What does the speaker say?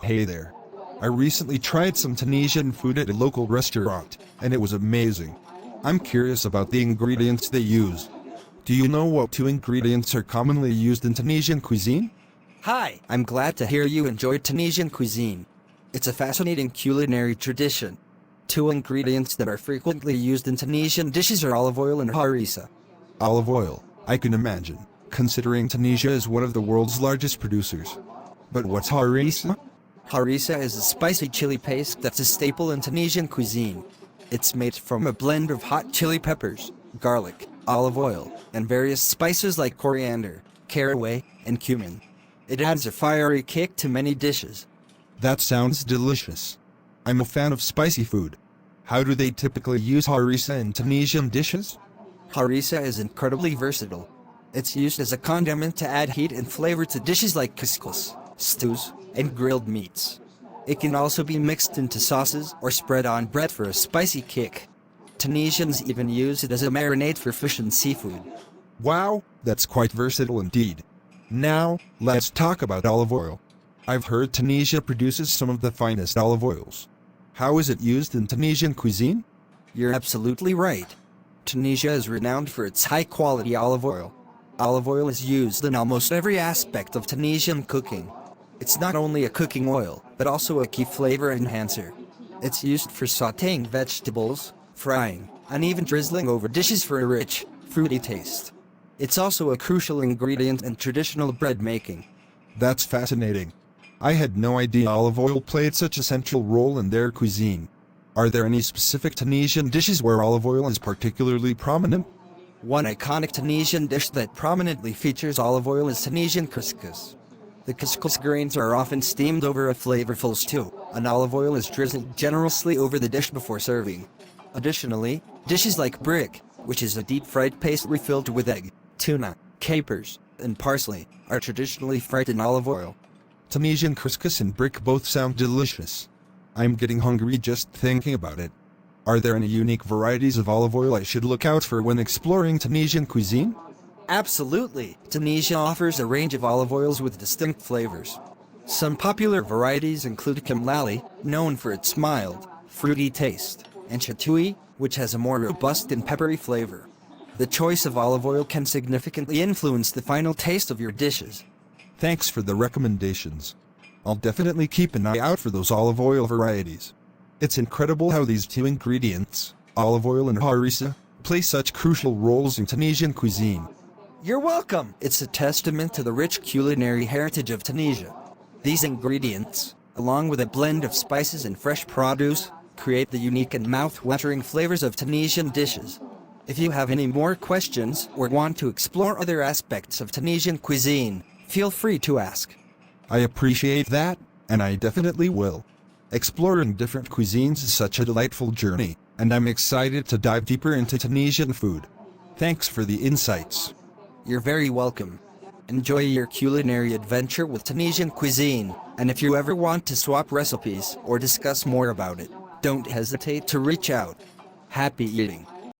Hey there. I recently tried some Tunisian food at a local restaurant, and it was amazing. I'm curious about the ingredients they use. Do you know what two ingredients are commonly used in Tunisian cuisine? Hi, I'm glad to hear you enjoyed Tunisian cuisine. It's a fascinating culinary tradition. Two ingredients that are frequently used in Tunisian dishes are olive oil and harissa. Olive oil, I can imagine, considering Tunisia is one of the world's largest producers. But what's harissa? Harissa is a spicy chili paste that's a staple in Tunisian cuisine. It's made from a blend of hot chili peppers, garlic, olive oil, and various spices like coriander, caraway, and cumin. It adds a fiery kick to many dishes. That sounds delicious. I'm a fan of spicy food. How do they typically use harissa in Tunisian dishes? Harissa is incredibly versatile. It's used as a condiment to add heat and flavor to dishes like couscous, stews, and grilled meats. It can also be mixed into sauces or spread on bread for a spicy kick. Tunisians even use it as a marinade for fish and seafood. Wow, that's quite versatile indeed. Now, let's talk about olive oil. I've heard Tunisia produces some of the finest olive oils. How is it used in Tunisian cuisine? You're absolutely right. Tunisia is renowned for its high-quality olive oil. Olive oil is used in almost every aspect of Tunisian cooking. It's not only a cooking oil, but also a key flavor enhancer. It's used for sautéing vegetables, frying, and even drizzling over dishes for a rich, fruity taste. It's also a crucial ingredient in traditional bread making. That's fascinating. I had no idea olive oil played such a central role in their cuisine. Are there any specific Tunisian dishes where olive oil is particularly prominent? One iconic Tunisian dish that prominently features olive oil is Tunisian couscous. The couscous grains are often steamed over a flavorful stew, and olive oil is drizzled generously over the dish before serving. Additionally, dishes like brick, which is a deep-fried pastry filled with egg, tuna, capers, and parsley, are traditionally fried in olive oil. Tunisian couscous and brick both sound delicious. I'm getting hungry just thinking about it. Are there any unique varieties of olive oil I should look out for when exploring Tunisian cuisine? Absolutely! Tunisia offers a range of olive oils with distinct flavors. Some popular varieties include Kamlali, known for its mild, fruity taste, and Chatoui, which has a more robust and peppery flavor. The choice of olive oil can significantly influence the final taste of your dishes. Thanks for the recommendations. I'll definitely keep an eye out for those olive oil varieties. It's incredible how these two ingredients, olive oil and harissa, play such crucial roles in Tunisian cuisine. You're welcome! It's a testament to the rich culinary heritage of Tunisia. These ingredients, along with a blend of spices and fresh produce, create the unique and mouth-watering flavors of Tunisian dishes. If you have any more questions or want to explore other aspects of Tunisian cuisine, feel free to ask. I appreciate that, and I definitely will. Exploring different cuisines is such a delightful journey, and I'm excited to dive deeper into Tunisian food. Thanks for the insights. You're very welcome. Enjoy your culinary adventure with Tunisian cuisine, and if you ever want to swap recipes or discuss more about it, don't hesitate to reach out. Happy eating!